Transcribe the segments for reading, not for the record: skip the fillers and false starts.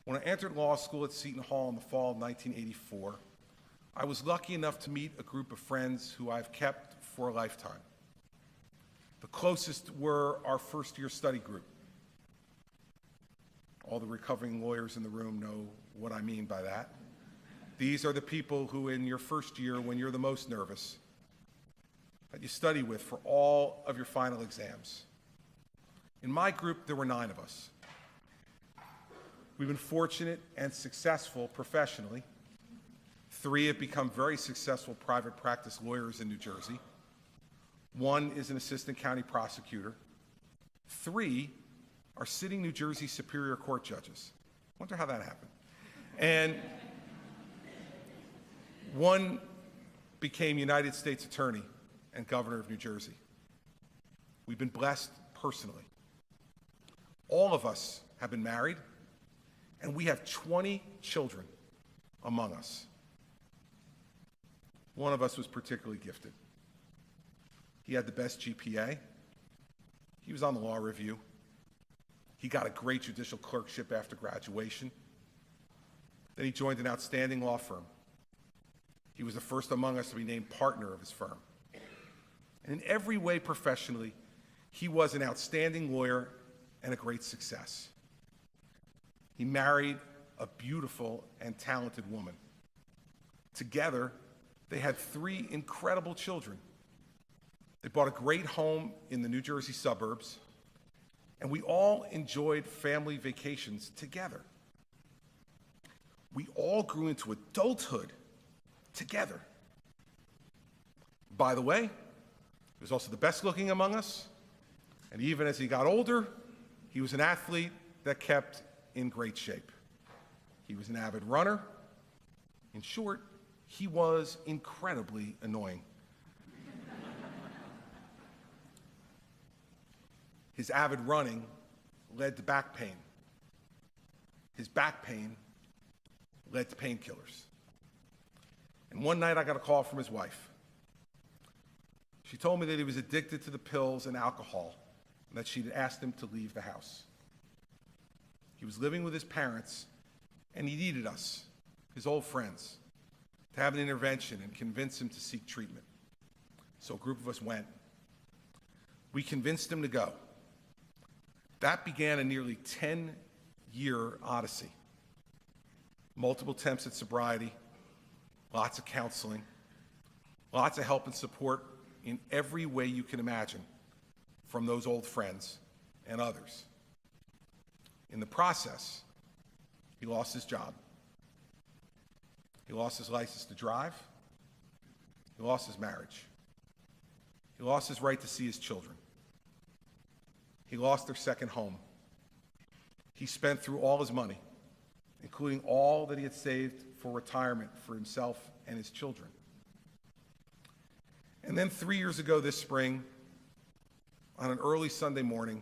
When I entered law school at Seton Hall in the fall of 1984, I was lucky enough to meet a group of friends who I've kept for a lifetime. The closest were our first-year study group. All the recovering lawyers in the room know what I mean by that. These are the people who in your first year, when you're the most nervous, that you study with for all of your final exams. In my group, there were 9 of us. We've been fortunate and successful professionally. 3 have become very successful private practice lawyers in New Jersey. 1 is an assistant county prosecutor. 3 are sitting New Jersey Superior Court judges. Wonder how that happened. And 1 became United States Attorney and Governor of New Jersey. We've been blessed personally. All of us have been married, and we have 20 children among us. One of us was particularly gifted. He had the best GPA. He was on the law review. He got a great judicial clerkship after graduation. Then he joined an outstanding law firm. He was the first among us to be named partner of his firm. And in every way professionally, he was an outstanding lawyer and a great success. He married a beautiful and talented woman. Together, they had 3 incredible children. They bought a great home in the New Jersey suburbs, and we all enjoyed family vacations together. We all grew into adulthood together. By the way, he was also the best looking among us, and even as he got older, he was an athlete that kept in great shape. He was an avid runner. In short, he was incredibly annoying. His avid running led to back pain. His back pain led to painkillers. And one night I got a call from his wife. She told me that he was addicted to the pills and alcohol, and that she'd asked him to leave the house. He was living with his parents, and he needed us, his old friends, to have an intervention and convince him to seek treatment. So a group of us went. We convinced him to go. That began a nearly 10-year odyssey. Multiple attempts at sobriety, lots of counseling, lots of help and support in every way you can imagine from those old friends and others. In the process, he lost his job. He lost his license to drive. He lost his marriage. He lost his right to see his children. He lost their second home. He spent through all his money, including all that he had saved for retirement for himself and his children. And then 3 years ago this spring, on an early Sunday morning,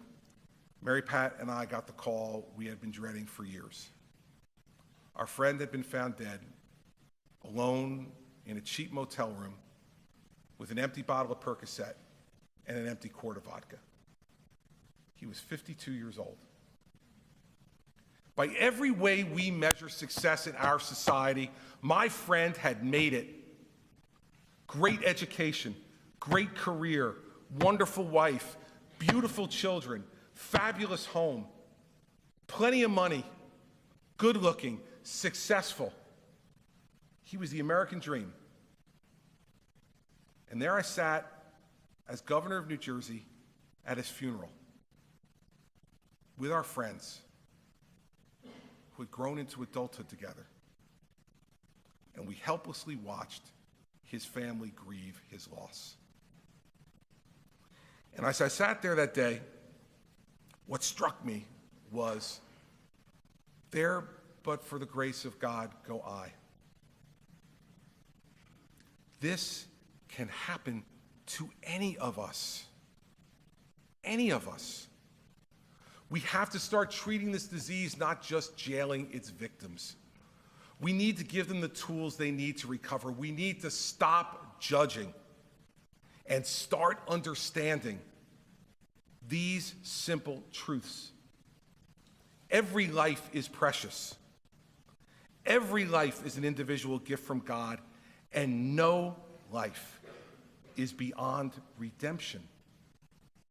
Mary Pat and I got the call we had been dreading for years. Our friend had been found dead, alone in a cheap motel room with an empty bottle of Percocet and an empty quart of vodka. He was 52 years old. By every way we measure success in our society, my friend had made it. Great education, great career, wonderful wife, beautiful children, fabulous home, plenty of money, good looking, successful. He was the American dream. And there I sat as governor of New Jersey at his funeral with our friends who had grown into adulthood together. And we helplessly watched his family grieve his loss. And as I sat there that day, what struck me was, there but for the grace of God go I. This can happen to any of us. Any of us. We have to start treating this disease, not just jailing its victims. We need to give them the tools they need to recover. We need to stop judging and start understanding these simple truths. Every life is precious. Every life is an individual gift from God, and no life is beyond redemption.